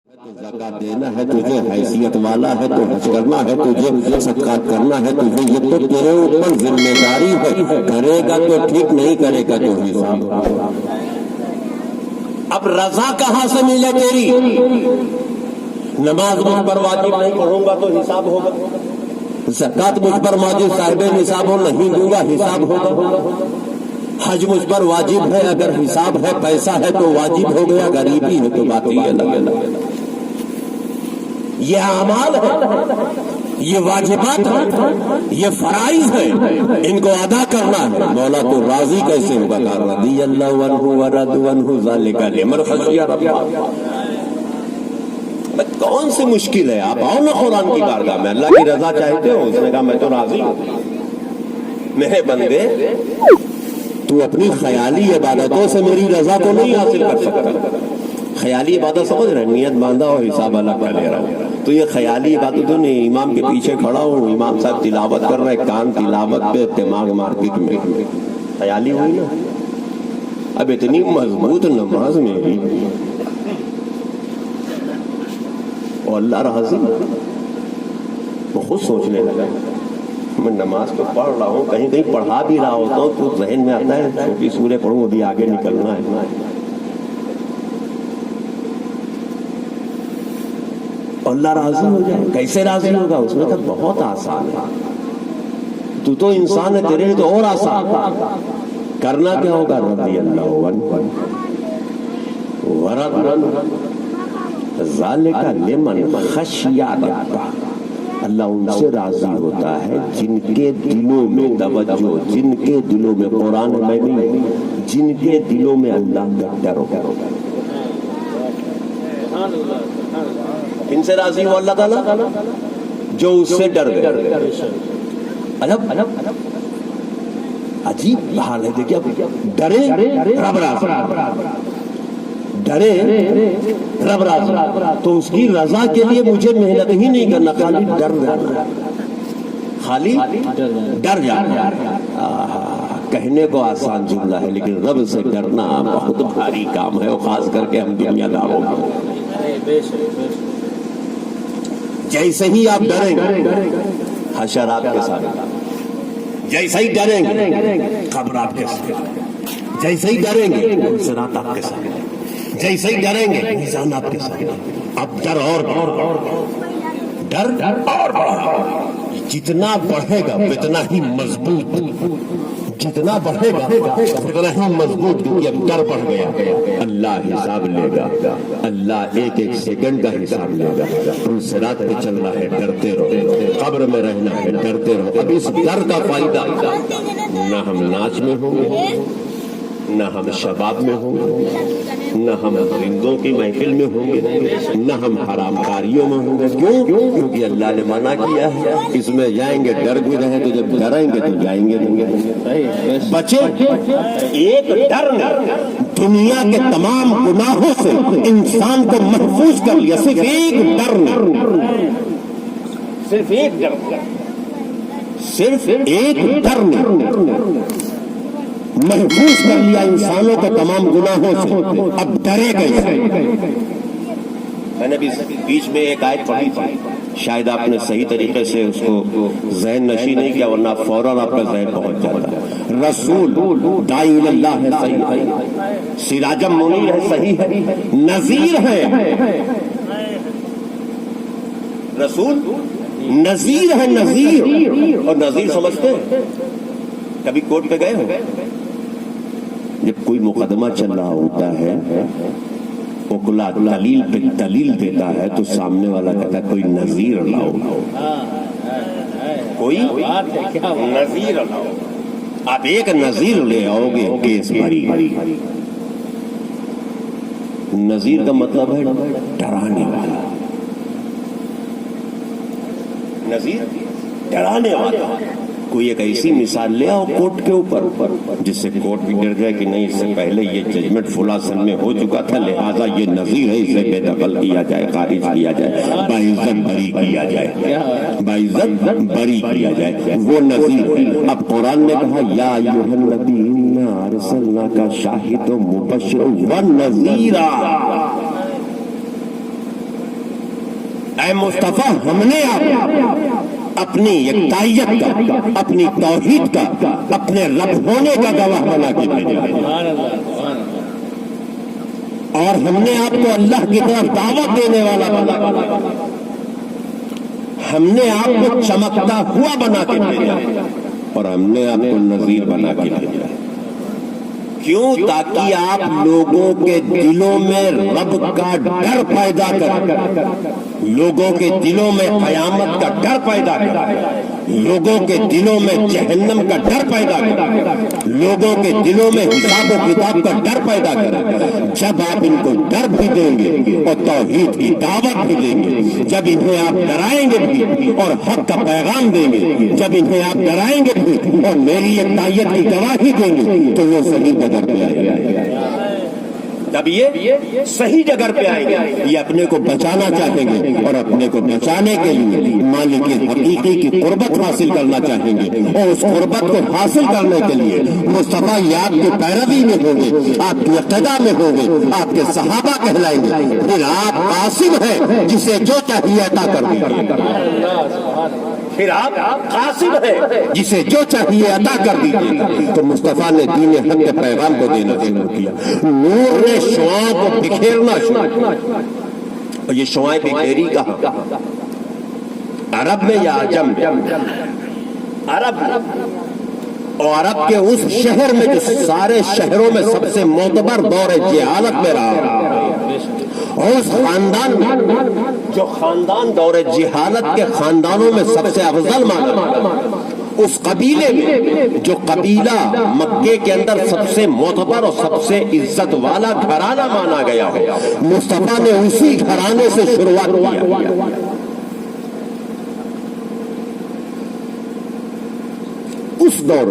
زکات دینا ہے تجھے، حیثیت والا ہے تو حج کرنا ہے تجھے، صدقات کرنا ہے تجھے، یہ تو تیرے اوپر ذمہ داری ہے، کرے گا تو ٹھیک، نہیں کرے گا تو حساب۔ اب رضا کہاں سے ملے تیری؟ نماز مجھ پر واجب نہیں پڑھوں گا تو حساب ہوگا، زکات مجھ پر واجب صاحب نصاب ہو نہیں دوں گا حساب ہوگا، حج مجھ پر واجب ہے اگر حساب ہے، پیسہ ہے تو واجب ہو گیا، غریبی ہے تو بات ہی الگ ہے۔ یہ اعمال ہے، یہ واجبات ہے، یہ فرائض ہے، ان کو ادا کرنا ہے۔ مولا تو راضی کیسے ہوگا؟ رضی اللہ عنہ ورضوا عنہ ذالک لمن خشی ربہ۔ کون سی مشکل ہے؟ آپ آؤ نا قرآن کی بارگاہ میں، اللہ کی رضا چاہتے ہو؟ اس نے کہا میں تو راضی ہوں۔ میرے بندے تو اپنی خیالی عبادتوں سے میری رضا کو نہیں حاصل کر سکتا۔ خیالی عبادت سمجھ رہے، نیت باندھا اور حساب الگ کا لے رہا ہوں، تو یہ خیالی عبادتوں نے امام کے پیچھے کھڑا ہوں، امام صاحب تلاوت کر رہے، کان تلاوت پہ، دماغ مارکیٹ میں، خیالی ہوئی نا۔ اب اتنی مضبوط نماز میری اور اللہ راضی، وہ خود سوچنے لگا، میں نماز تو پڑھ رہا ہوں، کہیں کہیں پڑھا بھی رہا ہوتا ہوں تو ذہن میں آتا ہے چھوٹی سورے پڑھوں، ابھی آگے نکلنا ہے۔ اللہ راضی ہو جائے، کیسے راضی ہوگا؟ اس نے کہا بہت آسان ہے، تو انسان ہے، تیرے لیے تو اور آسان ہے۔ کرنا کیا ہوگا؟ رضی اللہ عنہ ورضوا عنہ ذالک لمن خشی ربہ۔ اللہ ان سے راضی ہوتا ہے جن کے دلوں میں توجہ، جن کے دلوں میں، قرآن میں نہیں، جن کے دلوں میں اللہ کا ڈر ہو۔ ان سے راضی ہو اللہ تعالیٰ جو اس سے ڈر گئے۔ عجیب حال ہے، دیکھیں ڈرے رب راضی، ڈرے رب راضی، تو اس کی رضا کے لیے مجھے محنت ہی نہیں کرنا، خالی ڈر جانا، خالی ڈر جانا۔ کہنے کو آسان جملہ ہے لیکن رب سے ڈرنا بہت بھاری کام ہے، اور خاص کر کے ہم دنیا داروں میں۔ جیسے ہی آپ ڈریں گے حشر آپ کے ساتھ، جیسے ہی ڈریں گے قبر آپ کے ساتھ، جیسے ہی ڈریں گے صراط آپ کے ساتھ، جیسے ہی ڈریں گے میزان آپ کے ساتھ۔ اب ڈر اور ڈر اور جتنا بڑھے گا اتنا ہی مضبوط، جتنا بڑھے گا اتنا ہی مضبوط، کیونکہ اب ڈر بڑھ گیا۔ اللہ حساب لے گا، اللہ ایک ایک سیکنڈ کا حساب لے گا۔ تم صراط پہ چلنا ہے، ڈرتے رہو، قبر میں رہنا ہے، ڈرتے رہو۔ اب اس ڈر کا فائدہ نہ ہم ناچ میں ہوں گے، نہ ہم شباب میں ہوں گے، نہ ہم رندوں کی محفل میں ہوں گے، نہ ہم حرام کاریوں میں ہوں گے۔ کیوں؟ کیونکہ اللہ نے منع کیا ہے اس میں جائیں گے، ڈر بھی رہے تو جب ڈریں گے تو جائیں گے نہیں۔ بچے ایک ڈر نے دنیا کے تمام گناہوں سے انسان کو محفوظ کر لیا، صرف ایک ڈر نے، صرف ایک ڈر، صرف ایک ڈر نے محفوظ کر لیا انسانوں کو تمام گناہوں سے۔ اب ڈرے گئے۔ میں نے بھی بیچ میں ایک آیت پڑھی تھی، شاید آپ نے صحیح طریقے سے اس کو ذہن نشین نہیں کیا، ورنہ فوراً آپ کا ذہن پہنچ جاتا۔ رسول داعی اللہ ہے، صحیح ہے، سراجم منیر ہے، صحیح ہے، نذیر ہے، رسول نذیر ہے، نذیر۔ اور نذیر سمجھتے ہیں؟ کبھی کورٹ پہ گئے ہو؟ جب کوئی مقدمہ چل رہا ہوتا ہے، وکلا دلیل پہ دلیل دیتا ہے تو سامنے والا کہتا ہے کوئی نذیر لاؤ، کوئی نذیر لاؤ۔ آپ ایک نذیر لے آؤ گے کیس بھری۔ نذیر کا مطلب ہے ڈرانے والا، نذیر ڈرانے والا۔ کوئی ایک ایسی مثال لے آؤ کورٹ کے اوپر جس سے کورٹ بھی ڈر جائے کہ نہیں، اس سے پہلے یہ ججمنٹ فلاں سن میں ہو چکا تھا، لہٰذا یہ نذیر ہے، اسے بے دخل کیا جائے، خارج کیا جائے، باعزت بری کیا جائے، باعزت بری کیا جائے، وہ نذیر ہے۔ اب قرآن نے کہا یا ایھا النبی انا ارسلناک شاہدا ومبشرا ونذیرا۔ اے مصطفیٰ ہم نے آپ اپنی یکتائیت کا، اپنی توحید کا، اپنے رب ہونے کا گواہ بنا کے بھیجا، اور ہم نے آپ کو اللہ کی طرف دعوت دینے والا بنا، ہم نے آپ کو چمکتا ہوا بنا کے بھیجا، اور ہم نے آپ کو نذیر بنا کے بھیجا۔ کیوں؟ تاکہ آپ لوگوں کے دلوں میں رب کا ڈر پیدا کر، لوگوں کے دلوں میں قیامت کا ڈر پیدا کر، لوگوں کے دلوں میں جہنم کا ڈر پیدا کر، لوگوں کے دلوں میں حساب و کتاب کا ڈر پیدا کر۔ جب آپ ان کو ڈر بھی دیں گے اور توحید کی دعوت بھی دیں گے، جب انہیں آپ ڈرائیں گے بھی اور حق کا پیغام دیں گے، جب انہیں آپ ڈرائیں گے بھی اور میری یکتائیت کی گواہی دیں گے، تو وہ صحیح جگہ پہ آئیں گے، جب یہ صحیح جگہ پہ آئیں گے۔ یہ اپنے کو بچانا چاہیں گے اور اپنے کو بچانے کے لیے مالک حقیقی کی قربت حاصل کرنا چاہیں گے، اور اس قربت کو حاصل کرنے کے لیے مصطفیٰ یہ آپ کی پیروی میں ہوں گے، آپ کی اقتدا میں ہوں گے، آپ کے صحابہ کہلائیں گے۔ پھر آپ قاسم ہیں جسے جو چاہیے عطا کر دیجیے، پھر آپ قاسم ہیں جسے جو چاہیے عطا کر دیجیے۔ تو مصطفیٰ نے دین حق کے پیغام کو دینا شروع کیا، نور نے شعاعوں کو بکھیرنا شروع کیا۔ اور یہ شعاعیں بکھیری کہاں؟ عرب میں یا عجم میں؟ عرب، اور عرب کے اس شہر میں جو سارے شہروں میں سب سے معتبر دور جہالت میں رہا، اور اس خاندان جو خاندان دور جہالت کے خاندانوں میں سب سے افضل مانا، اس قبیلے میں جو قبیلہ مکے کے اندر سب سے معتبر اور سب سے عزت والا گھرانہ مانا گیا ہے، مصطفیٰ نے اسی گھرانے سے شروعات کی۔ اس دور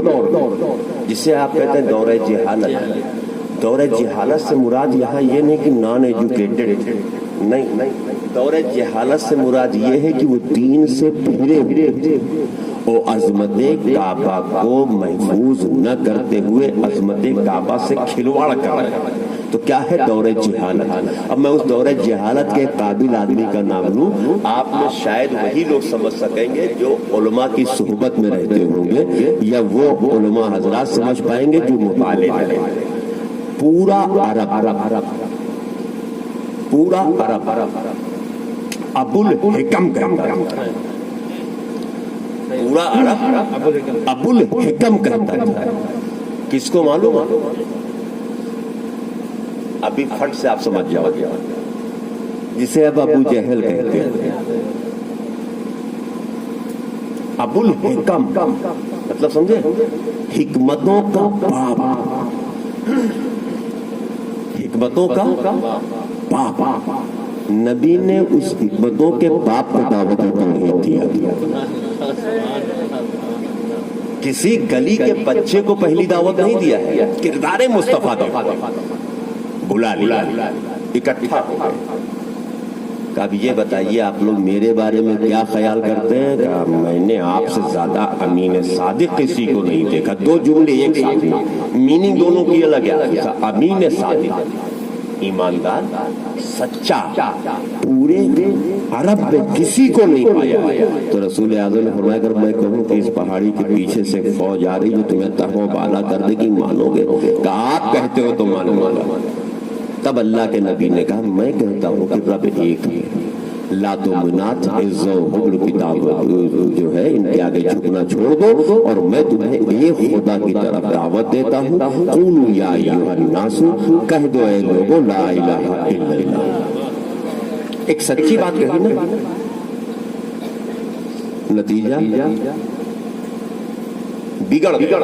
جسے آپ کہتے ہیں دور جہالت، دور جہالت سے مراد یہاں یہ نہیں کہ نان ایجوکیٹڈ، نہیں، دور جہالت سے مراد یہ ہے کہ وہ دین سے پھرے ہوئے اور عظمت کعبہ کو محفوظ نہ کرتے ہوئے عظمت کعبہ سے کھلواڑ کر رہے ہیں۔ تو کیا ہے دور جہالت؟ اب میں اس دور جہالت کے قابل آدمی کا نام لوں، آپ میں شاید وہی لوگ سمجھ سکیں گے جو علماء کی صحبت میں رہتے ہوں گے، یا وہ علماء حضرات سمجھ پائیں گے جو مطالعے کریں۔ پورا عرب ابو الحکم کہتا ہے، پورا عرب ابو الحکم کہتا ہے۔ کس کو معلوم؟ ابھی فٹ سے آپ سمجھ جاؤ گے، جسے اب ابو جہل کہتے ہیں۔ ابو الحکم مطلب سمجھے؟ حکمتوں کا باپ، حکمتوں کا باپ۔ نبی نے اس حکمتوں کے باپ کو دعوت نہیں دیا، کسی گلی کے بچے کو پہلی دعوت نہیں دیا ہے، کردار مصطفیٰ کا بلا لیا، اکٹھا ہو گئے۔ اب یہ بتائیے آپ لوگ میرے بارے میں کیا خیال کرتے ہیں؟ کہ میں نے آپ سے زیادہ امین صادق کسی کو نہیں دیکھا۔ دو جملے ایک ساتھ میں، میننگ دونوں کی الگ ہے۔ امین صادق، ایماندار، سچا، پورے عرب میں کسی کو نہیں پایا۔ تو رسول اعظم نے فرمایا اگر میں کہوں کہ اس پہاڑی کے پیچھے سے فوج آ رہی جو تمہیں تہموں بالا کر دے گی، مانو گے؟ کہ آپ کہتے ہو تو مانوں گا۔ تب اللہ کے نبی نے کہا میں کہتا ہوں کہ رب ایک ہے، لات و منات عز و حبل کتاب جو ہے ان کے آگے جھکنا چھوڑ دو، اور میں تمہیں ایک خدا کی طرف دعوت دیتا ہوں۔ قولوا یا ایھا الناس، کہہ دو اے لوگوں لا الہ الا اللہ۔ ایک سچی بات کہی نا، نتیجہ بگڑ گیا۔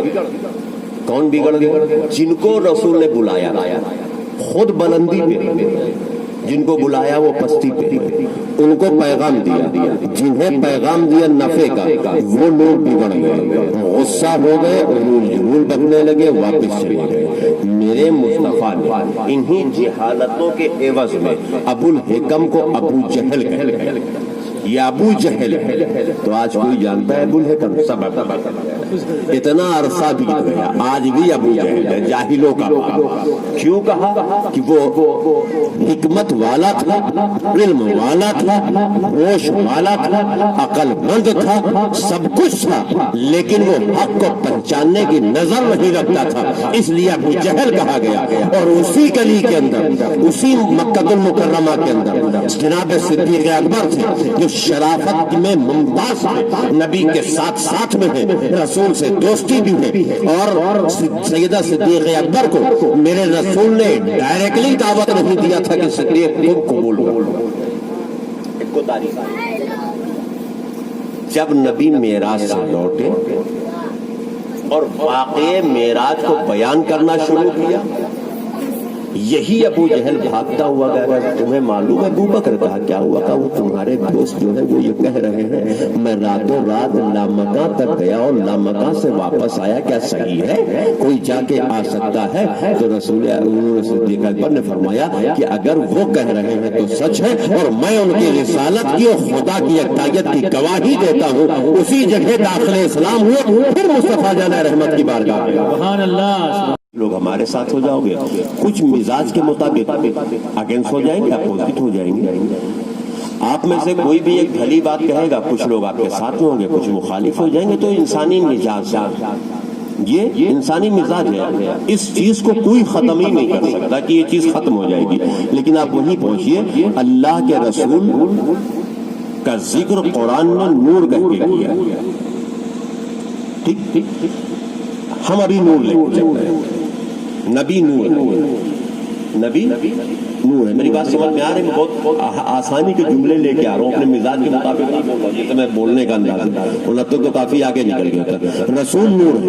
کون بگڑ گیا؟ جن کو رسول نے بلایا خود بلندی پہ، جن کو بلایا وہ پستی پہ، ان کو پیغام دیا، جنہیں پیغام دیا نفع کا وہ لوگ بگڑ گئے، غصہ ہو گئے، ضرور بکنے لگے، واپس چلے گئے۔ میرے مصطفیٰ نے انہی جہالتوں کے عوض میں ابو الحکم کو ابو جہل کہا، یہ ابو جہل ہے۔ تو آج کوئی جانتا ہے ابو الحکم؟ سب اتنا عرصہ بیت گیا، آج بھی ابو جہل ہے، جاہلوں کا باپ۔ کیوں کہا؟ کہ وہ حکمت والا تھا، علم والا تھا، ہوش والا تھا، عقل مند تھا، سب کچھ تھا، لیکن وہ حق کو پہچاننے کی نظر نہیں رکھتا تھا، اس لیے ابو جہل کہا گیا۔ اور اسی گلی کے اندر، اسی مکہ المکرمہ کے اندر جناب صدیق اکبر تھے، جو شرافت میں ممتاز تھے، نبی کے ساتھ ساتھ میں ہیں، رسول سے دوستی بھی ہے، اور سیدہ صدیق اکبر کو میرے رسول نے ڈائریکٹلی دعوت نہیں دیا تھا کہ صدیق کو قبول کرو۔ جب نبی معراج سے لوٹے اور واقعے معراج کو بیان کرنا شروع کیا، یہی ابو جہل بھاگتا ہوا گیا۔ تمہیں معلوم ہے ابو بکر کہا؟ کیا ہوا؟ کہا وہ تمہارے دوست جو ہے وہ یہ کہہ رہے ہیں میں راتوں رات لامکاں تک گیا اور لامکاں سے واپس آیا، کیا صحیح ہے؟ کوئی جا کے آ سکتا ہے؟ تو رسول صدیق اکبر نے فرمایا کہ اگر وہ کہہ رہے ہیں تو سچ ہے، اور میں ان کی رسالت کی اور خدا کی یکتائیت کی گواہی دیتا ہوں۔ اسی جگہ داخل اسلام ہوئے، پھر مصطفیٰ جان رحمت کی بارگاہ۔ سبحان اللہ۔ لوگ ہمارے ساتھ ہو جاؤ گے، کچھ مزاج کے مطابق اگینسٹ ہو جائیں گے، اپوزٹ ہو جائیں گے۔ آپ میں سے کوئی بھی ایک بھلی بات کہے گا، کچھ لوگ آپ کے ساتھ ہوں گے، کچھ مخالف ہو جائیں گے۔ تو انسانی مزاج، یہ انسانی مزاج ہے، اس چیز کو کوئی ختم ہی نہیں کر سکتا کہ یہ چیز ختم ہو جائے گی۔ لیکن آپ وہیں پہنچیے، اللہ کے رسول کا ذکر قرآن نے نور کہہ کے کیا، ٹھیک؟ ہم ابھی نور لے کے چلتے ہیں، نبی نور ہے، نبی نور ہے۔ میری بات سمجھ میں آ رہی ہے؟ بہت آسانی کے جملے لے کے آ رہا ہوں، اپنے مزاج کے مطابق نہیں بول رہا ہوں، جیسے میں بولنے کا انداز ہے، اور اب تو کافی آگے نکل گیا تھا۔ رسول نور ہے۔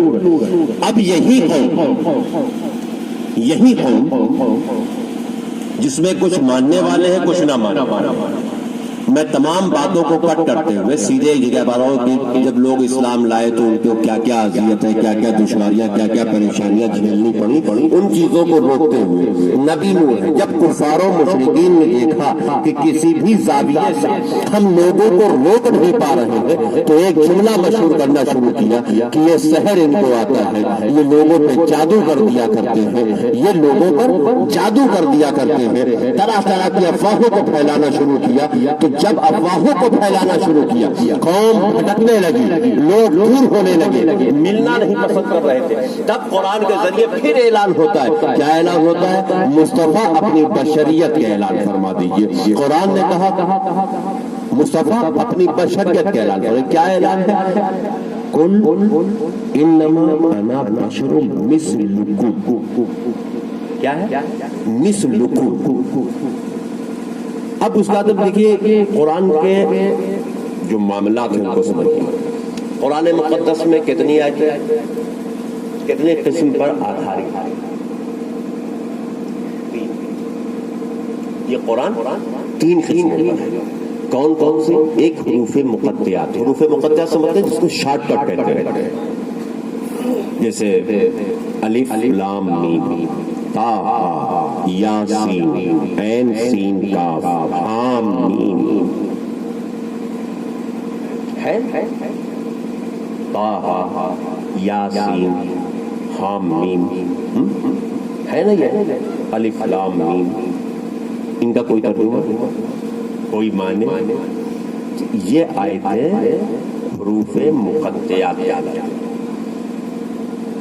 اب یہی قوم جس میں کچھ ماننے والے ہیں، کچھ نہ ماننے والے ہیں۔ میں تمام باتوں کو کٹ کرتے ہوئے سیدھے جگہ پر آؤں کہ جب لوگ اسلام لائے تو ان کو کیا کیا اذیت ہے، کیا کیا دشواریاں، کیا کیا پریشانیاں جھیلنی پڑی، ان چیزوں کو روکتے ہوئے نبی نور ہے۔ جب کفار و مشرکین نے دیکھا کہ کسی بھی زاویے سے ہم لوگوں کو روک نہیں پا رہے ہیں، تو ایک جملہ مشہور کرنا شروع کیا کہ یہ سحر ان کو آتا ہے، یہ لوگوں پہ جادو کر دیا کرتے ہیں، یہ لوگوں پر جادو کر دیا کرتے ہیں۔ طرح طرح کی افواہوں کو پھیلانا شروع کیا۔ تو جب افواہوں کو پھیلانا شروع کیا، قوم بھٹکنے لگی، لوگ دور ہونے لگے، ملنا نہیں پسند کر رہے تھے، تب قرآن کے ذریعے پھر اعلان ہوتا ہے۔ کیا اعلان ہوتا ہے؟ مصطفیٰ اپنی بشریت کا اعلان فرما دیجئے۔ قرآن نے کہا مصطفیٰ اپنی بشریت کا اعلان فرما۔ کیا اعلان ہے؟ قل انما انا بشر مثلکم۔ کیا ہے؟ مثلکم۔ اب اس کا ادب دیکھیے، قرآن کے جو معاملات ہیں ان کو سمجھیے۔ قرآن مقدس میں کتنی آیتیں، کتنے قسم پر آدھارت ہے؟ یہ قرآن تین قسم پر ہے۔ کون کون سے؟ ایک حروف مقطعات۔ حروف مقطعات سمجھتے ہیں جس کو شارٹ کٹ کہتے ہیں، جیسے الف لام میم، طه یاسین عین سین کاف حام میم، ہے طه یاسین حام میم، ہے نا یہ الف لام میم؟ ان کا کوئی ترجمہ، کوئی معنی؟ یہ آیتیں حروف مقطعات یاد ہے۔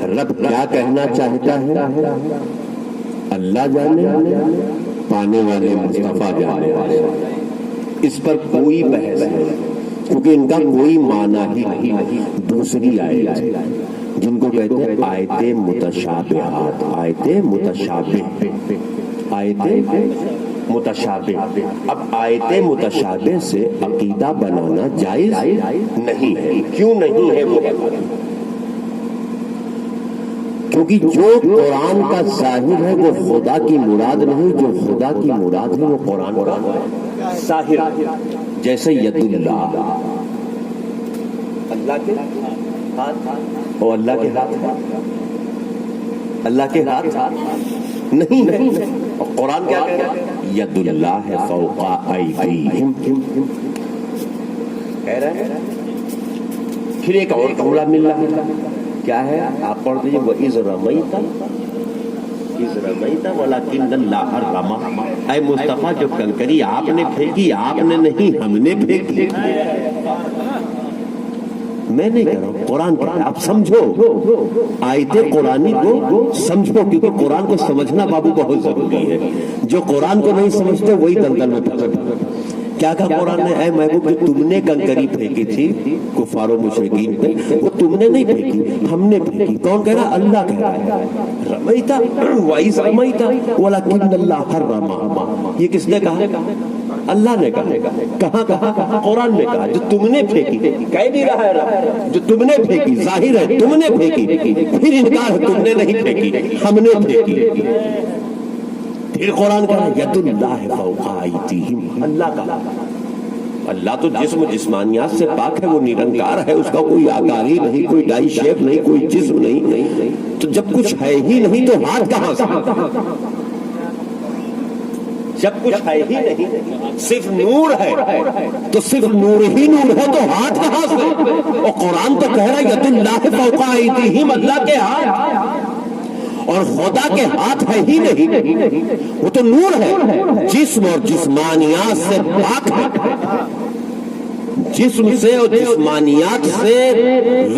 رب کیا کہنا چاہتا ہے اللہ جانے، پانے والے مصطفیٰ جانے والے۔ اس پر کوئی بحث نہیں، کیونکہ ان کا کوئی معنی ہی نہیں۔ دوسری آیت جن کو کہتے ہیں آیت متشابہات، آیت متشابہ، آیت متشابہ۔ اب آیت متشابہ سے عقیدہ بنانا جائز نہیں ہے۔ کیوں نہیں ہے وہ؟ کیونکہ جو قرآن کا ظاہر ہے وہ خدا کی مراد نہیں، جو خدا کی مراد ہے وہ قرآن کا ظاہر۔ جیسے ید اللہ، اللہ کے ہاتھ، اور اللہ کے ہاتھ، اللہ کے ہاتھ نہیں۔ اور قرآن کیا کہتا ہے؟ ید اللہ فوق ایدیہم، کہہ رہا ہے پھر ایک اور جملہ مل رہا ہے، کیا ہے؟ آپ پڑھ دیجیے، وَإِذْ رَمَيْتَ إِذْ رَمَيْتَ وَلَكِنَّ اللَّهَ رَمَى۔ اے مصطفیٰ، جو کنکری آپ نے پھینکی، آپ نے نہیں، ہم نے پھینکی، میں نہیں کہہ رہا ہوں، قرآن کہہ رہا ہے۔ آپ سمجھو آیت قرآنی کو، سمجھو، کیونکہ قرآن کو سمجھنا بابو بہت ضروری ہے۔ جو قرآن کو نہیں سمجھتے وہی دلدل میں پھنسے۔ کیا کہا قرآن نے؟ اے محبوب، جو تم نے کنکری پھینکی تھی کفار و مشرکین پہ، وہ تم نے نہیں پھینکی، ہم نے پھینکی۔ کون کہہ رہا؟ اللہ کہہ رہا ہے۔ رمیتا وَإِذْ رمیتا وَلَكِنَّ اللَّهَ رَمَى۔ یہ کس نے کہا؟ اللہ نے کہا۔ کہاں کہا؟ قرآن نے کہا۔ جو تم نے پھینکی، کہہ بھی رہا ہے جو تم نے پھینکی، ظاہر ہے تم نے پھینکی، پھر انکار ہے تم نے نہیں پھینکی، ہم نے پھینکی۔ پھر قرآن کہا ید اللہ فوق ایدیہم، اللہ کہا۔ اللہ تو جسم و جسمانیات سے پاک ہے، وہ نرنکار ہے، اس کا کوئی آکاری نہیں، کوئی ڈائی شیپ نہیں، کوئی جسم نہیں، تو جب کچھ ہے ہی نہیں تو ہاتھ کہاں سے؟ جب کچھ ہے ہی نہیں، صرف نور ہے تو صرف نور ہی نور ہے، تو ہاتھ کہاں سے؟ اور قرآن تو کہہ رہا ہے ید اللہ فوق ایدیہم، اللہ کے ہاتھ، اور خدا کے ہاتھ ہے ہی نہیں، وہ تو نور ہے، جسم اور جسمانیات سے پاک ہے، جسم سے اور جسمانیات سے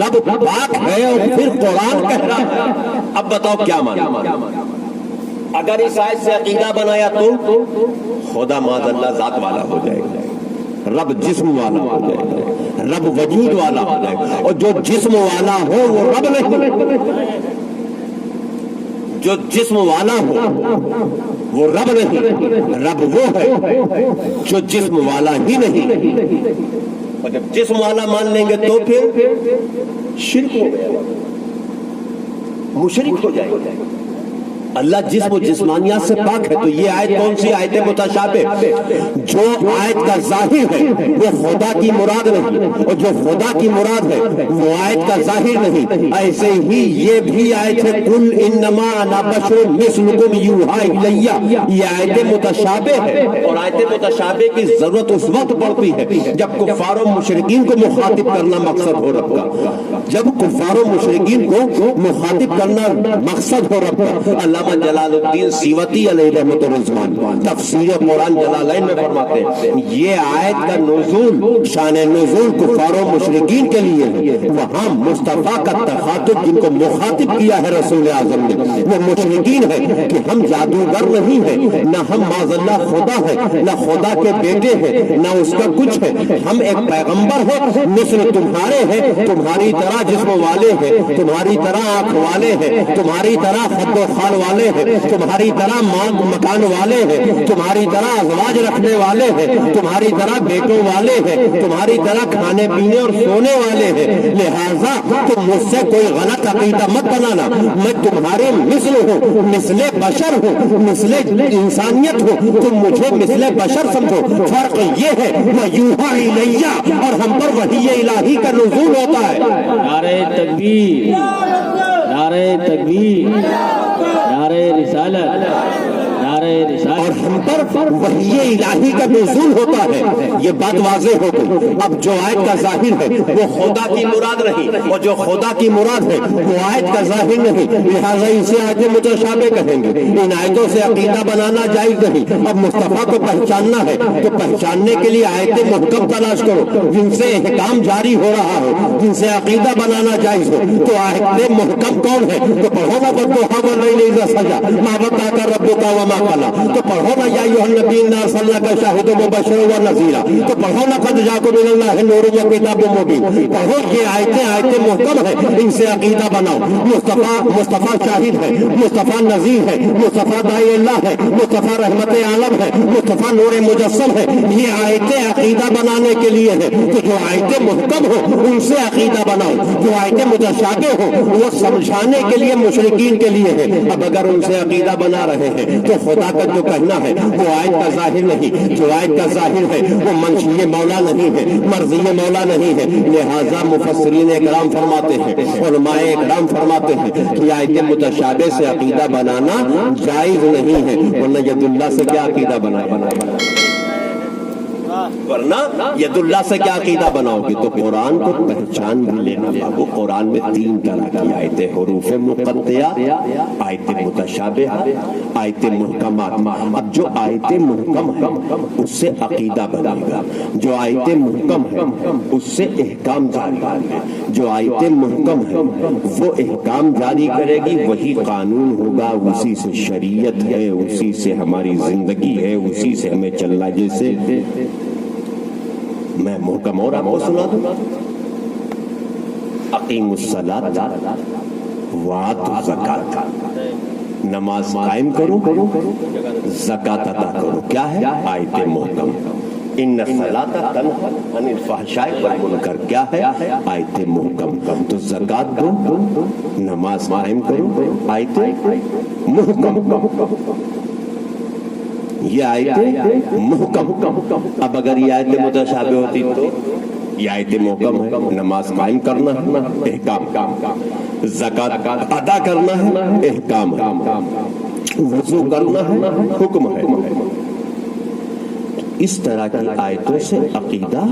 رب پاک ہے، اور پھر قرآن کہہ رہا ہے۔ اب بتاؤ کیا مانا؟ اگر اس آیت سے عقیدہ بنایا تو خدا معاذ اللہ ذات والا ہو جائے گا، رب جسم والا ہو جائے گا، رب وجود والا ہو جائے گا، اور جو جسم والا ہو وہ رب نہیں، جو جسم والا ہو وہ رب نہیں، رب وہ ہے جو جسم والا ہی نہیں۔ اور جب جسم والا مان لیں گے تو پھر شرک ہو گیا، مشرک ہو جائے گا۔ اللہ جسم و جسمانیات سے پاک ہے، تو یہ آیت کون سی آیت متشابہ؟ جو آیت کا ظاہر ہے وہ خدا کی مراد نہیں، اور جو خدا کی مراد ہے وہ آیت کا ظاہر نہیں۔ ایسے ہی یہ بھی آیت ہے قل انما انا بشر مثلکم یوحی الی، یہ آیت متشابہ ہے، اور آیت متشابہ کی ضرورت اس وقت پڑتی ہے جب کفار و مشرکین کو مخاطب کرنا مقصد ہو رب کا، جب کفار و مشرکین کو مخاطب کرنا مقصد ہو رب کا۔ اللہ جلال الدین سیوطی علیہ رحمۃ الرحمن تفسیر قرآن جلالین میں فرماتے ہیں یہ آیت کا نزول، شان نزول کفار و مشرکین کے لیے ہے۔ وہاں مصطفیٰ کا تخاطب جن کو مخاطب کیا ہے رسول اعظم نے، وہ مشرکین ہے کہ ہم جادوگر نہیں ہیں، نہ ہم معاذ اللہ خدا ہے، نہ خدا کے بیٹے ہیں، نہ اس کا کچھ ہے، ہم ایک پیغمبر ہے مثل تمہارے ہیں، تمہاری طرح جسم والے ہیں، تمہاری طرح آنکھ والے ہیں، تمہاری طرح خد و خال والے ہیں، تمہاری طرح مکان والے ہیں، تمہاری طرح ازواج رکھنے والے ہیں، تمہاری طرح بیٹوں والے ہیں، تمہاری طرح کھانے پینے اور سونے والے ہیں، لہٰذا تم مجھ سے کوئی غلط عقیدہ مت بنانا، میں تمہارے مثل ہوں، مثل بشر ہوں، مثل انسانیت ہوں، تم مجھے مثل بشر سمجھو۔ فرق یہ ہے وَيُوحَىٰ إِلَيَّ، اور ہم پر وحی الہی کا نزول ہوتا ہے۔ نعرہ تکبیر، نعرہ تکبیر، نعرہ رسالت، نعرہ رسالت، اور ہم پر وحی الہی کا نزول ہوتا ہے۔ یہ بات واضح ہو گئی۔ اب جو آیت کا ظاہر ہے وہ خدا کی مراد نہیں، اور جو خدا کی مراد ہے وہ آیت کا ظاہر نہیں، لہٰذا اسے آیت متشابہ کہیں گے۔ ان آیتوں سے عقیدہ بنانا جائز نہیں۔ اب مصطفیٰ کو پہچاننا ہے تو پہچاننے کے لیے آیت محکم تلاش کرو جن سے احکام جاری ہو رہا ہو، جن سے عقیدہ بنانا جائز ہو۔ تو آیت محکم کون ہے؟ تو پڑھو نا وَالضُّحَىٰ وَاللَّيْلِ إِذَا سَجَىٰ مَا وَدَّعَكَ رَبُّكَ وَمَا قَلَىٰ، تو پڑھو نا یا ایھا النبی انا ارسلناک شاہدا ومبشرا ونذیرا، تو پڑھو نا قد جاءکم من اللہ نور وکتاب مبین۔ پڑھو یہ آیتیں محکم ہیں، ان سے عقیدہ بناؤ۔ مصطفیٰ شاہد ہے، مصطفیٰ نذیر ہے، مصطفیٰ داعی اللہ ہے، مصطفیٰ رحمت عالم ہے، مصطفیٰ نور مجسم ہے۔ یہ آیتیں عقیدہ بنانے کے لیے ہے، تو جو آیتیں محکم ہو ان سے عقیدہ بناؤ، جو آیتیں متشابہ ہو وہ سمجھانے کے لیے مشرکین کے لیے ہے۔ اب اگر ان سے عقیدہ بنا رہے ہیں تو خدا کا جو کہنا ہے وہ آیت کا ظاہر نہیں، جو آیت کا ظاہر ہے وہ منشی مولا نہیں ہے، مرضی مولا نہیں ہے۔ لہٰذا مفسرین اکرام فرماتے ہیں، علماء اکرام فرماتے ہیں کہ آیت متشابہ سے عقیدہ بنانا جائز نہیں ہے، ورنہ ید اللہ سے کیا عقیدہ بنا۔ ورنہ ید اللہ سے کیا عقیدہ بناؤ گے؟ تو قرآن کو پہچان بھی لینا بابو. قرآن میں 3 طرح کی آیتیں، حروف مقطعات، آیتیں متشابہ، آیتیں محکمات. اب جو آیتیں محکم ہیں اس سے عقیدہ بنے گا، جو آیتیں محکم ہیں اس سے احکام جاری کریں گے. جو آیتیں محکم ہیں وہ احکام جاری کرے گی، وہی قانون ہوگا، اسی سے شریعت ہے، اسی سے ہماری زندگی ہے، اسی سے ہمیں چلنا. جیسے میں محکم اور آپ کو سنا دوں، اقیم الصلاۃ وآتوا الزکاۃ، نماز قائم کرو، زکات ادا کرو. کیا ہے؟ آیت محکم. ان الصلاۃ تنہی عن الفحشاء والمنکر، کیا ہے؟ آیت محکم. تو زکات دو، نماز قائم کرو، آیت محکم. یہ آیت محکم. اب اگر یہ آیت متشابہ ہوتی تو یہ آیت محکم ہے، نماز قائم کرنا ہے، احکام، زکات ادا کرنا ہے، احکام ہے، وضو کرنا ہے، حکم ہے. اس طرح کی آیتوں سے عقیدہ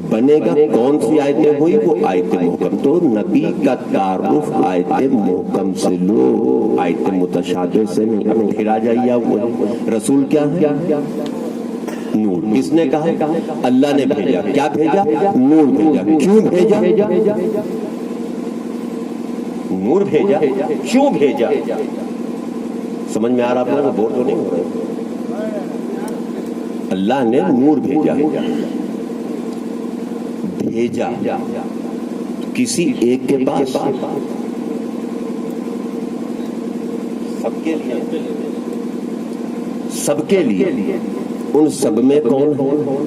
بنے گا. کون سی آیتیں ہوئی؟ وہ آیت محکم. تو نبی کا تعارف آیت محکم سے لو، آیت متشابہ سے نہیں. اب پھر آ جائیے وہ رسول کیا ہے؟ نور. کس نے کہا؟ اللہ نے بھیجا. کیا بھیجا؟ نور بھیجا. کیوں بھیجا؟ نور بھیجا. کیوں بھیجا؟ سمجھ میں آ رہا آپ لوگوں کو؟ بور تو نہیں ہو رہے؟ اللہ نے نور بھیجا. بھیجا کسی ایک کے پاس، سب کے لیے، سب کے لیے. ان سب میں کون ہے؟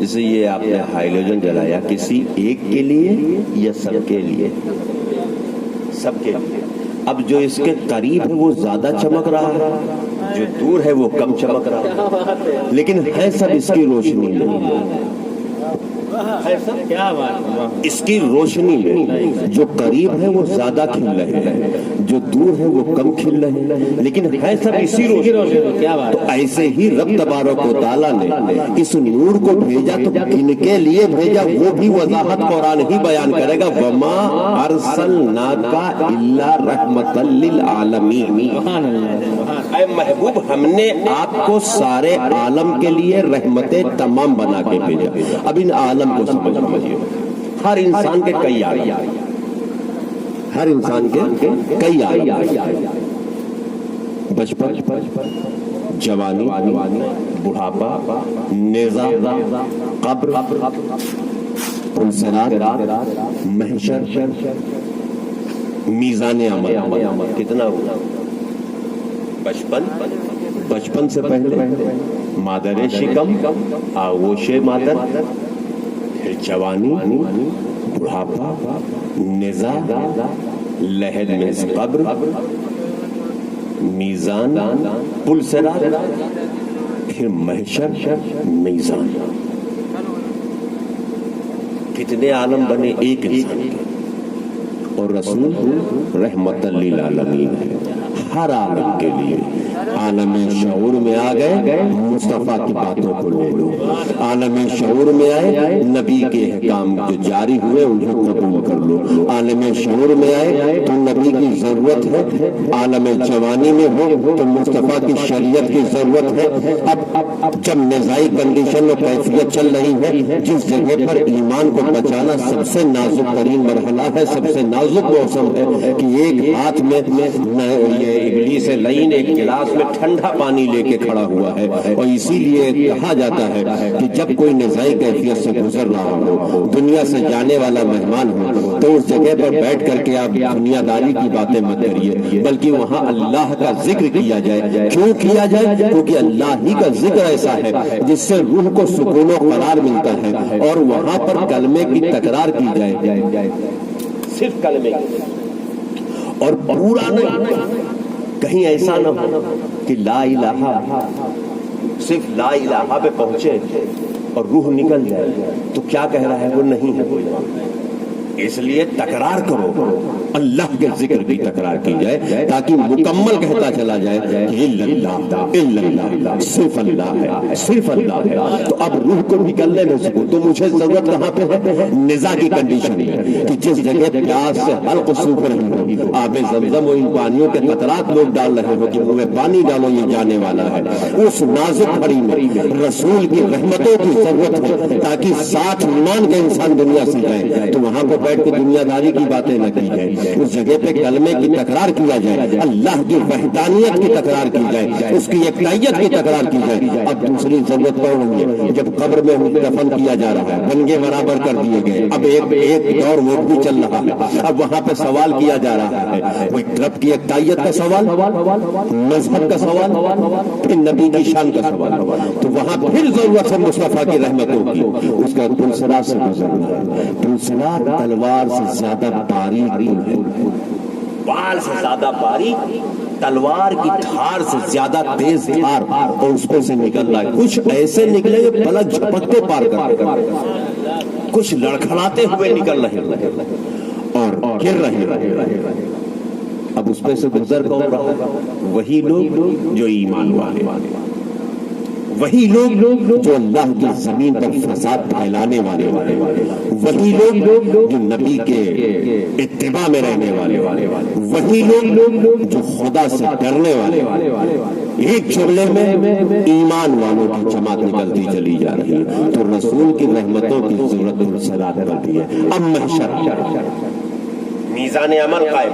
جیسے یہ آپ نے ہائیڈروجن جلایا، کسی ایک کے لیے یا سب کے لیے؟ سب کے لیے. اب جو اس کے قریب ہے وہ زیادہ چمک رہا ہے، جو دور ہے وہ کم چمک رہا ہے، لیکن ہے سب اس کی روشنی میں. اس کی روشنی میں جو قریب ہے وہ زیادہ کھل رہے ہیں، جو دور ہے وہ کم کھل رہے ہیں، لیکن ہے سب اسی روشنی. تو ایسے ہی رب تبارک و تعالیٰ نے اس نور کو بھیجا. تو کن کے لیے بھیجا وہ بھی وضاحت قرآن ہی بیان کرے گا. وما ارسلناک الا رحمۃ للعالمین. اے محبوب، ہم نے آپ کو سارے عالم کے لیے رحمتیں تمام بنا کے بھیجا. اب ان عالم کو سمجھیے. ہر انسان کے کئی عالم، ہر انسان کے کئی عالم. بچپن، جوانی، بڑھاپا، نیزہ، قبر، انصراف، محشر، میزان عمل. کتنا ہوا؟ بچپن سے پہلے مادر شکم، آغوش مادر، پھر جوانی، بڑھاپا، نزا، لحد میں قبر، میزان، پل صراط، پھر محشر، میزان. کتنے عالم بنے ایک انسان کے. اور رسول رحمت للعالمین ہے، ہر عالم کے لیے. عالم شعور میں آ گئے، مصطفیٰ کی باتوں کو لے لو. عالم شعور میں آئے، نبی کے احکام جو جاری ہوئے انہیں قبول کر لو. عالم شعور میں آئے تو نبی کی ضرورت ہے. عالم جوانی میں ہو تو مصطفیٰ کی شریعت کی ضرورت ہے. اب جب نزاعی کنڈیشن و کیفیت چل رہی ہے، جس جگہ پر ایمان کو بچانا سب سے نازک ترین مرحلہ ہے، سب سے نازک موسم ہے کہ ایک ہاتھ میں یہ ابلیس لعین ایک گلاس میں ٹھنڈا پانی لے کے کھڑا ہوا ہے. اور اسی لیے کہا جاتا ہے کہ جب کوئی نزاعی کیفیت سے گزر رہا ہو، دنیا سے جانے والا مہمان ہو، تو اس جگہ پر بیٹھ کر کے آپ دنیا داری کی باتیں مت کریے، بلکہ وہاں اللہ کا ذکر کیا جائے. کیوں کیا جائے؟ کیونکہ اللہ ہی کا ذکر ایسا ہے جس سے روح کو سکون و قرار ملتا ہے. اور وہاں پر کلمے کی تکرار کی جائے، صرف کلمے کی، اور پورا نہیں. کہیں ایسا نہ ہو کہ لا الہ، صرف لا الہ پہ پہنچے اور روح نکل جائے تو کیا کہہ رہا ہے وہ نہیں ہے. اس لیے تکرار کرو، اللہ کے ذکر کی تکرار کی جائے تاکہ مکمل کہتا چلا جائے الا اللہ الا اللہ، صرف اللہ ہے، صرف اللہ ہے۔ تو اب روح کو نکلنے میں سکو تو مجھے ضرورت کہاں پہ ہے؟ نزا کی کنڈیشن میں کہ جس جگہ پیاس سے حلق سوکھ رہی ہو، آب زمزم و ان پانیوں کے قطرات لوگ ڈال رہے ہو کہ منہ میں پانی ڈالو یہ جانے والا ہے، اس نازک گھڑی میں رسول کی رحمتوں کی ضرورت ہے تاکہ ساتھ مان کے انسان دنیا سے جائے۔ تو وہاں پہ بیٹھ کے دنیا داری کی باتیں نہ کی جائے، اس جگہ پہ کلمے کی تکرار کیا جائے، اللہ کی وحدانیت کی تکرار کی جائے، اس کی یکتائیت کی تکرار کی جائے۔ اب دوسری ضرورت کون ہوگی؟ جب قبر میں دفن کیا جا رہا ہے، بنگے برابر کر دیے گئے، اب ایک دور وہ بھی چل رہا ہے، اب وہاں پہ سوال کیا جا رہا ہے، کوئی رب کی یکتائیت کا سوال، مذہب کا سوال، پھر نبی کی شان کا سوال۔ تو وہاں پھر ضرورت ہے مصطفیٰ کی رحمتوں کی، اس کا پلسرا سے گزرنا ہے۔ پلسرا تلوار سے زیادہ باریک ہے، بال سے زیادہ باریک، تلوار کی دھار سے زیادہ تیز دھار، اور اس پہ سے نکل رہا ہے۔ کچھ ایسے نکلے گے پلک جھپکتے پار کر، کچھ لڑکھڑاتے ہوئے نکل رہے اور گر رہے۔ اب اس پہ سے گزر کون رہا ہے؟ وہی لوگ جو ایمان والے، وہی لوگ جو اللہ کی زمین پر فساد پھیلانے والے، وہی لوگ جو نبی کے اتباع میں رہنے والے، وہی لوگ جو خدا سے ڈرنے والے۔ ایک جملے میں ایمان والوں کی جماعت نکلتی چلی جا رہی ہے۔ تو رسول کی رحمتوں کی ضرورت پلسرات کرتی ہے۔ اب محشر، میزان عمل قائم،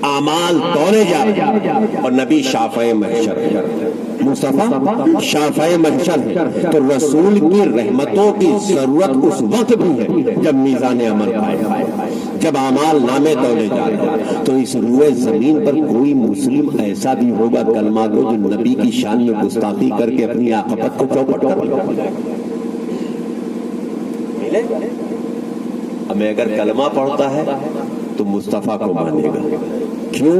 اعمال توڑے جا رہے ہیں، اور نبی شافع محشر، مصطفیٰ شافع محشر ہے۔ تو رسول کی رحمتوں کی ضرورت اس وقت بھی ہے جب میزان عمل قائم ہے، جب اعمال نامے تولے جا رہے ہیں۔ تو اس روئے زمین پر کوئی مسلم ایسا بھی ہوگا کلمہ کو جو نبی کی شان میں گستاخی کر کے اپنی عاقبت کو چوپٹ کر ملے؟ ہمیں اگر کلمہ پڑھتا ہے تو مصطفیٰ کو مانے گا۔ کیوں؟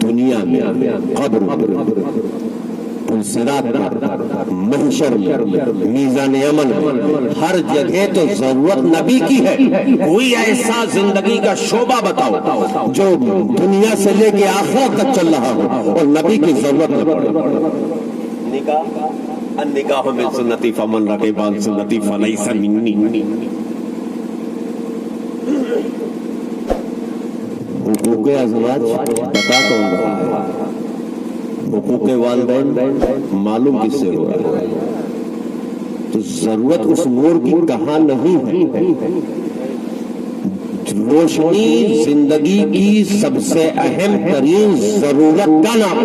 دنیا میں، قبر میں، پلسرات پر، محشر میں، میزان عمل میں، ہر جگہ تو ضرورت نبی کی ہے۔ کوئی ایسا زندگی کا شعبہ بتاؤ جو دنیا سے لے کے آخرت تک چل رہا ہو اور نبی کی ضرورت نہ پڑے۔ نکاح، النکاح من سنتی فمن رغب عن سنتی فلیس منی۔ حقوق ازواج پتا کون رہا ہے؟ حقوق والدین معلوم کس سے ہو رہا ہے؟ تو ضرورت اس نور کی کہاں نہیں ہے؟ روشنی زندگی کی سب سے اہم ترین ضرورت کا نام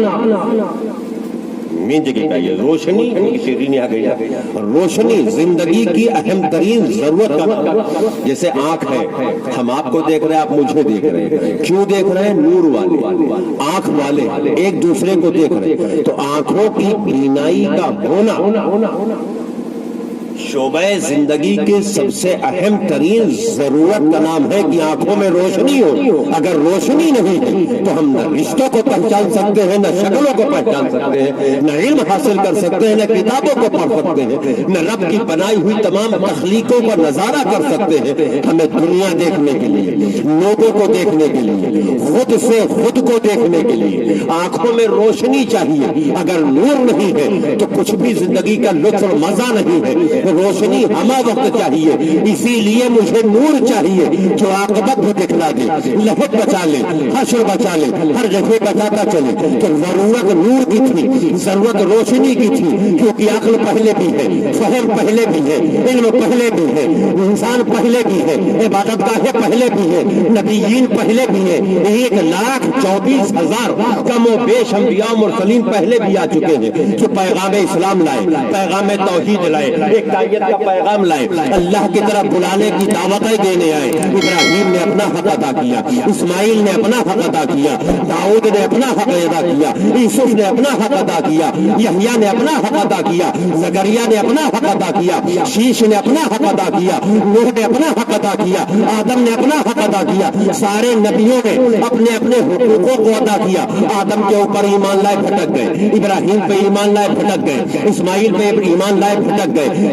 مین جگہ کا یہ روشنی، شیرینی آ گئی، روشنی زندگی کی اہم ترین ضرورت کا نام۔ جیسے آنکھ ہے، ہم آپ کو دیکھ رہے ہیں، آپ مجھے دیکھ رہے ہیں، کیوں دیکھ رہے ہیں؟ نور والے، آنکھ والے ایک دوسرے کو دیکھ رہے ہیں۔ تو آنکھوں کی بینائی کا ہونا شعبہ زندگی کے سب سے اہم ترین ضرورت کا نام ہے کہ آنکھوں میں روشنی ہو۔ اگر روشنی نہیں ہے تو ہم نہ رشتوں کو پہچان سکتے ہیں، نہ شکلوں کو پہچان سکتے ہیں، نہ علم حاصل کر سکتے ہیں، نہ کتابوں کو پڑھ سکتے ہیں، نہ رب کی بنائی ہوئی تمام تخلیقوں کا نظارہ کر سکتے ہیں۔ ہمیں دنیا دیکھنے کے لیے، لوگوں کو دیکھنے کے لیے، خود سے خود کو دیکھنے کے لیے آنکھوں میں روشنی چاہیے۔ اگر نور نہیں ہے تو کچھ بھی زندگی کا لطف اور مزہ نہیں ہے۔ روشنی ہمہ وقت چاہیے، اسی لیے مجھے نور چاہیے جو عاقبت کو دکھلا دے، لہت بچا لے، حشر بچا لے، ہر جگہ بچاتا چلے۔ تو ضرورت نور کی تھی، ضرورت روشنی کی تھی، کیونکہ عقل پہلے بھی ہے، فہم پہلے بھی ہے، علم پہلے بھی ہے، انسان پہلے بھی ہے، عبادت گاہیں پہلے بھی ہے، نبیین پہلے بھی ہے، 1,24,000 کم و بیش انبیاء و مرسلین پہلے بھی آ چکے ہیں جو پیغام اسلام لائے، پیغام توحید لائے، ایک کا پیغام لائے، اللہ کی طرف بلانے کی دعوتیں دینے آئے۔ ابراہیم نے اپنا حق ادا کیا، اسماعیل نے اپنا حق ادا کیا، داؤد نے اپنا حق ادا کیا، یوسف نے اپنا حق ادا کیا، یحییٰ نے اپنا حق ادا کیا، زکریا نے اپنا حق ادا کیا، شیش نے اپنا حق ادا کیا، نوح نے اپنا حق ادا کیا، آدم نے اپنا حق ادا کیا۔ سارے نبیوں نے اپنے اپنے حقوقوں کو ادا کیا۔ آدم کے اوپر ایمان لائے بھٹک گئے، ابراہیم پہ ایمان لائے بھٹک گئے، اسماعیل پہ ایمان لائے بھٹک گئے،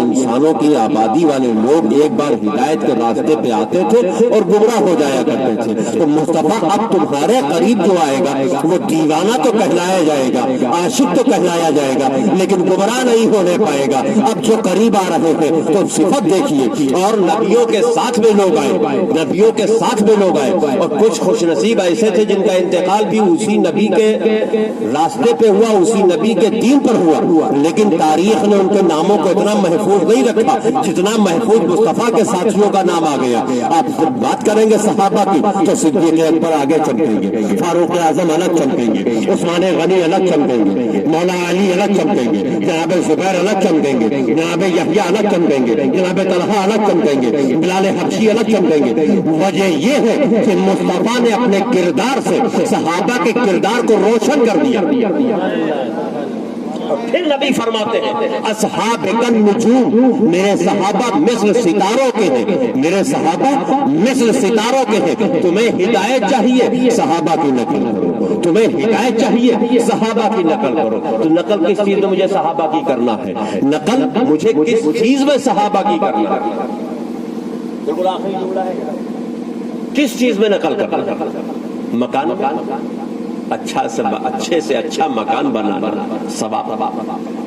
انسانوں کی آبادی والے لوگ ایک بار ہدایت کے راستے پہ آتے تھے اور گمراہ ہو جایا کرتے تھے، تو مصطفیٰ اب تمہارے قریب جو آئے گا وہ دیوانہ تو کہلایا جائے گا، عاشق تو کہلایا جائے گا، لیکن گمراہ نہیں ہونے پائے گا۔ اب جو قریب آ رہے ہیں تو صفت دیکھیے، اور نبیوں کے ساتھ میں لوگ آئے، نبیوں کے ساتھ میں لوگ آئے، اور کچھ خوش نصیب ایسے تھے جن کا انتقال بھی اسی نبی کے راستے پہ ہوا، اسی نبی کے دین پر ہوا، لیکن تاریخ نے ان کے ناموں کو اتنا محفوظ نہیں رکھا جتنا محفوظ مصطفیٰ کے ساتھیوں کا نام آ گیا۔ آپ بات کریں گے صحابہ کی تو صدیق اکبر آگے چمکیں گے، فاروق اعظم الگ چمکیں گے، عثمان غنی الگ چمکیں گے، مولا علی الگ چمکیں گے، جناب زبیر الگ چمکیں گے، جناب یحییٰ الگ چمکیں گے، جناب طلحہ الگ چمکیں گے، بلال حبشی الگ چمکیں گے۔ وجہ یہ ہے کہ مصطفیٰ نے اپنے کردار سے صحابہ کے کردار کو روشن کر دیا۔ پھر نبی فرماتے ہیں اصحاب النجوم، میرے صحابہ مثل ستاروں کے ہیں، میرے صحابہ مثل ستاروں کے ہیں۔ تمہیں ہدایت چاہیے، صحابہ کی نقل کرو، تمہیں ہدایت چاہیے، صحابہ کی نقل کرو۔ تو نقل کس چیز میں مجھے صحابہ کی کرنا ہے؟ نقل مجھے کس چیز میں صحابہ کی کرنا ہے؟ بالکل آخری جملہ ہے، کس چیز میں نقل کرنا؟ مکان، اچھے سے اچھا مکان بنانا ثواب،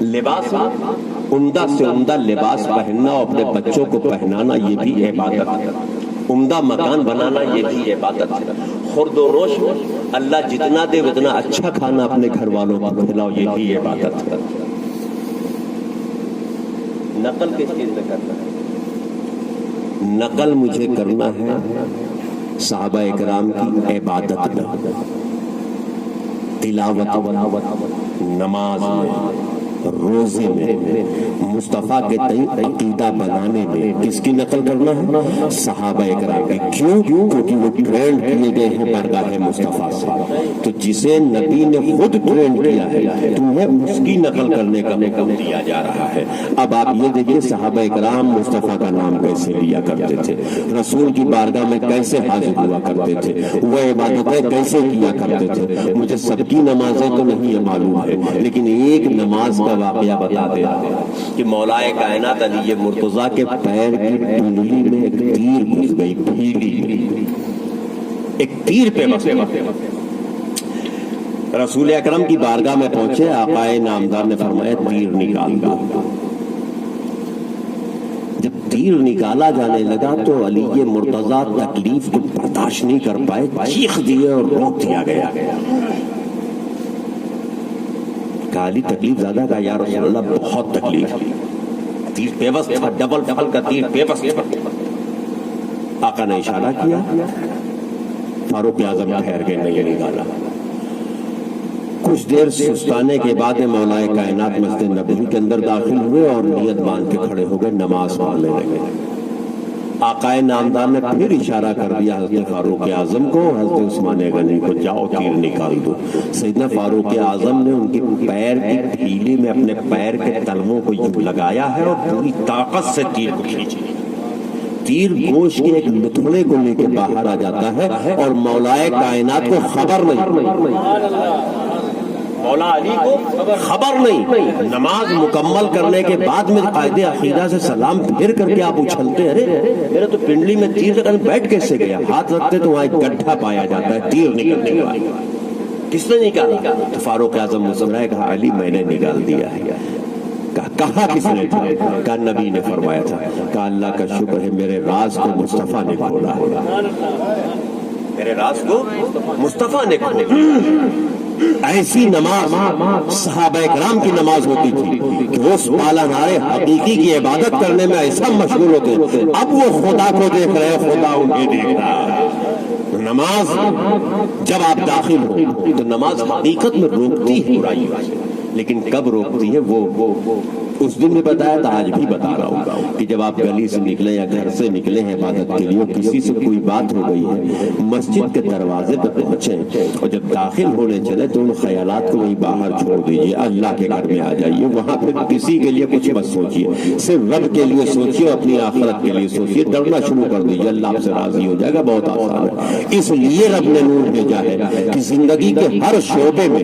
لباس عمدہ سے عمدہ لباس پہننا اور اپنے بچوں کو پہنانا یہ بھی عبادت ہے، عمدہ مکان بنانا یہ بھی عبادت ہے، خرد و روش اللہ جتنا دے اتنا اچھا کھانا اپنے گھر والوں کو کھلاؤ یہ بھی عبادت ہے۔ نقل کس چیز میں کرنا ہے؟ نقل مجھے کرنا ہے صحابہ اکرام کی عبادت میں، تلاوت، نماز میں، روزے میں، مصطفیٰ کے تئیں عقیدہ بنانے میں۔ کس کی نقل کرنا ہے؟ صحابہ اکرام کی۔ کیوں؟ کیونکہ وہ ٹرینڈ کیے گئے ہیں بارگاہ مصطفیٰ سے۔ تو جسے نبی نے خود ٹرینڈ کیا ہے تمہیں اس کی نقل کرنے کا حکم دیا جا رہا ہے۔ اب آپ یہ دیکھیں صحابہ اکرام مصطفیٰ کا نام کیسے لیا کرتے تھے، رسول کی بارگاہ میں کیسے حاضر ہوا کرتے تھے، وہ عبادتیں کیسے کیا کرتے تھے۔ مجھے سب کی نمازیں تو نہیں معلوم ہے، لیکن ایک نماز کا واقعہ بتا دے کہ مولا کائنات علی مرتضیٰ کے پیر کی ٹنڈلی میں ایک تیر گھس گئی، پھیلی ایک تیر پہ بس۔ رسول اکرم کی بارگاہ میں پہنچے، آقا نامدار نے فرمایا تیر نکال دو۔ جب تیر نکالا جانے لگا تو علی مرتضیٰ تکلیف کو برداشت نہیں کر پائے، چیخ دیے اور روک دیا گیا۔ علی تکلیف زیادہ کا، یا رسول اللہ بہت تکلیف، تیر پیوست تھا، ڈبل کا تیر پیوست تھا۔ آقا نے اشارہ کیا، فاروق اعظم ٹھہر گئے، نہیں نکالا۔ کچھ دیر سستانے کے بعد مولا کائنات مسجد نبوی کے اندر داخل ہوئے اور نیت باندھ کے کھڑے ہو گئے، نماز پڑھنے لگے۔ آقا نامدار نے پھر اشارہ کر دیا حضرت فاروق اعظم کو، حضرت عثمان غنی کو، جاؤ تیر نکال دو۔ سیدنا فاروق اعظم نے ان کے پیر کی ڈھیلی میں اپنے پیر کے تلووں کو یوں لگایا ہے اور پوری طاقت سے تیر کو کھینچ لیا۔ تیر گوشت کے ایک لتھڑے کو لے کے باہر آ جاتا ہے اور مولا کائنات کو خبر نہیں، مولا علی کو خبر نہیں۔ نماز مکمل کرنے کے بعد میں قائد عقیدہ سے سلام پھر کر کے آپ اچھلتے، ارے میرے تو پنڈلی میں تیر لگا، بیٹھ کیسے گیا؟ ہاتھ رکھتے تو وہاں ایک گڈھا پایا جاتا ہے تیر نکلنے کے بعد۔ کس نے نکالا؟ تو فاروق اعظم مسکرائے، کہا علی میں نے نکال دیا ہے۔ کہا کس نے تھا؟ کہا نبی نے فرمایا تھا۔ کہا اللہ کا شکر ہے میرے راز کو مصطفیٰ نے کھولا ہے، میرے راز کو مصطفیٰ نے کھولا۔ ایسی نماز صحابہ اکرام کی نماز ہوتی تھی کہ وہ پالنہار حقیقی کی عبادت کرنے میں ایسا مشغول ہوتے، اب وہ خدا کو دیکھ رہے، خدا انہیں دیکھ رہا۔ نماز جب آپ داخل ہو تو نماز حقیقت میں روکتی ہے برائی سے، لیکن کب روکتی ہے وہ اس دن بھی بتایا تھا، آج بھی بتا رہا ہوں کہ جب آپ گلی سے نکلے یا گھر سے نکلے ہیں عبادت کے لیے، کسی سے کوئی بات ہو گئی ہے، مسجد کے دروازے پر پہنچے اور جب داخل ہونے چلے تو ان خیالات کو وہیں باہر چھوڑ دیجیے، اللہ کے گھر میں آ جائیے، وہاں پھر کسی کے لیے کچھ مت سوچیے، صرف رب کے لیے سوچیے، اپنی آخرت کے لیے سوچیے، ڈرنا شروع کر دیجیے، اللہ آپ سے راضی ہو جائے گا، بہت آسان ہے۔ اس لیے رب نے نور بھیجا ہے کہ زندگی کے ہر شعبے میں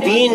3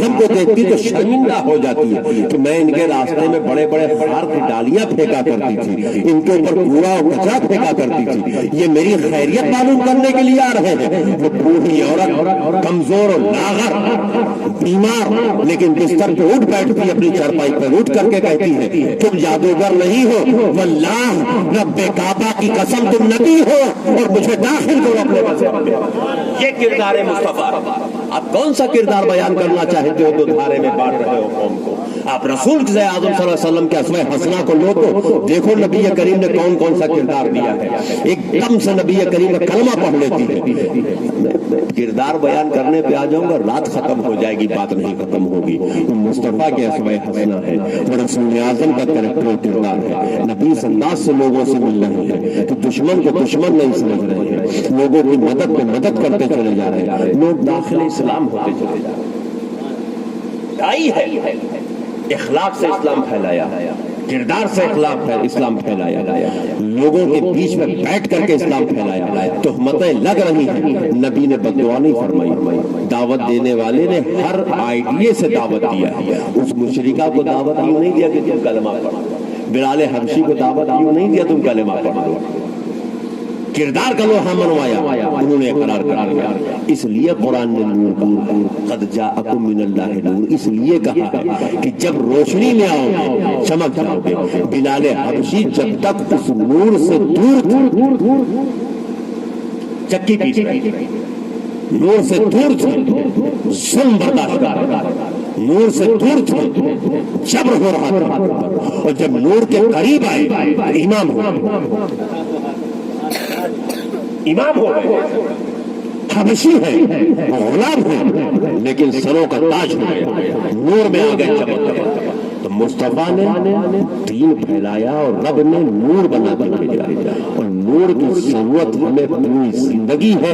اعظم کو دیکھتی تو شرمندہ ہو جاتی ہے کہ میں ان کے راستے میں بڑے بڑے خار کی ڈالیاں پھینکا کرتی تھی، ان کے اوپر کوڑا و کچرا پھینکا کرتی تھی، یہ میری خیریت معلوم کرنے کے لیے آ رہے ہیں۔ وہ بوڑھی عورت کمزور اور لاغر بیمار لیکن بستر پہ اٹھ بیٹھتی، اپنی چارپائی پہ اٹھ کر کے کہتی ہے تم جادوگر نہیں ہو، واللہ رب کعبہ کی قسم تم نبی ہو اور مجھے داخل کرو اپنے مذہب میں۔ یہ کردار ہے مصطفیٰ۔ آپ کون سا کردار بیان کرنا چاہتے ہو تو دھارے میں بانٹ رہے ہو قوم کو؟ آپ رسول اعظم صلی اللہ علیہ وسلم کے اسماء حسنہ کو لو تو دیکھو نبی کریم نے کون کون سا کردار دیا ہے، ایک دم سے نبی کریم کا کلمہ پڑھ لیتی ہے۔ کردار بیان کرنے پہ آ جاؤں گا، رات ختم ہو جائے گی، بات نہیں ختم ہوگی۔ مصطفیٰ کے اسماء حسنہ ہے، وہ رسول اعظم کا کریکٹر و کردار ہے۔ نبی اس انداز سے لوگوں سے مل رہے ہیں کہ دشمن کو دشمن نہیں سمجھ رہے ہیں، لوگوں کی مدد پہ مدد کرتے چلے جا رہے ہیں، لوگ داخل اسلام ہوتے چلے جا رہے ہیں۔ دائی ہے، اخلاق سے اسلام پھیلایا، کردار سے اسلام پھیلایا، لوگوں کے بیچ میں بیٹھ کر کے اسلام پھیلایا۔ تہمتیں لگ رہی ہیں، نبی نے بد دعا نہیں فرمائی، دعوت دینے والے نے ہر آئیڈیے سے دعوت دیا۔ اس مشرکہ کو دعوت یوں نہیں دیا کہ تم کلمہ پڑھو، بلال حبشی کو دعوت یوں نہیں دیا تم کلمہ پڑھو، کردار کا لوہا منوایا، انہوں نے اقرار کر لیا۔ اس لیے قرآن نے نور کہا، قد جاءکم من اللہ نور، اس لیے کہا ہے کہ جب روشنی میں آؤ گے چمک جاؤ گے۔ بلال حبشی جب تک اس نور سے دور تھے، چکی پیچھے نور سے دور تھے، ظلم برداشت کر رہا، نور سے دور تھے، جبر ہو رہا تھا، اور جب نور کے قریب آئے امام ہو گئے۔ حبشی ہے، غلام ہے، لیکن سروں کا تاج ہو گیا، نور میں آ گئے، چمک گئے۔ تو مصطفیٰ نے دین پھیلایا اور رب نے نور بنا کر بھیجا، اور نور کی ضرورت ہمیں پوری زندگی ہے،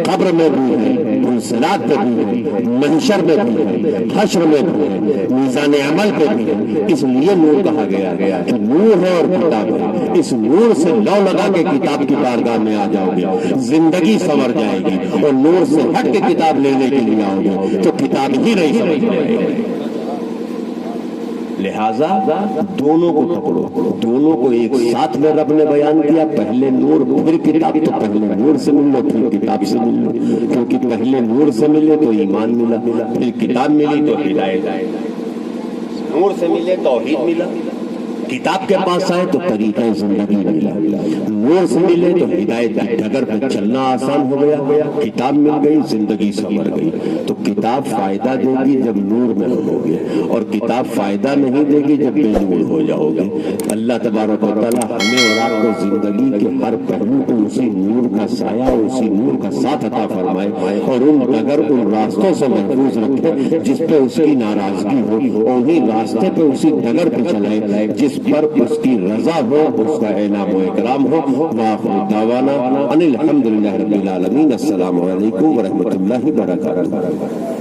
قبر میں بھی ہے، منزلات میں بھی ہے، محشر میں بھی ہے، حشر میں بھی ہے، میزان عمل پہ بھی ہے۔ اس لیے نور کہا گیا کہ نور ہے اور کتاب ہے، اس نور سے لو لگا کے کتاب کی بارگاہ میں آ جاؤ گے، زندگی سنور جائے گی، اور نور سے ہٹ کے کتاب لینے کے لیے آؤ گے تو کتاب ہی نہیں سمجھ جائے گی۔ لہذا دونوں کو پکڑو، دونوں کو ایک ساتھ میں رب نے بیان کیا، پہلے نور پھر کتاب، تو پہلے نور سے مل لو پھر کتاب سے مل لو، کیونکہ پہلے نور سے ملے تو ایمان ملا، پھر کتاب ملی تو ہدایت، نور سے ملے توحید ملا، کتاب کے پاس آئے تو طریقہ زندگی ملا، نور سے ملے تو ہدایت کی ڈگر پہ چلنا آسان ہو گیا، کتاب مل گئی زندگی سنور گئی۔ تو کتاب فائدہ دے گی جب نور میں ہو گے، اور کتاب فائدہ نہیں دے گی جب بے نور ہو جاؤ گے۔ اللہ تبارک و تعالیٰ ہمیں اور آپ کو زندگی کے ہر پہلو کو اسی نور کا سایہ، اسی نور کا ساتھ عطا فرمائے، اور ان ڈگر ان راستوں سے محفوظ رکھے جس پہ اس کی ناراضگی ہو، اور انہیں راستے پہ اسی ڈگر پہ چلائے جس پر اس کی رضا ہو، اس کا انعام و اکرام ہو۔ وآخر دعوانا ان الحمدللہ رب العالمین۔ السلام علیکم ورحمۃ اللہ وبرکاتہ۔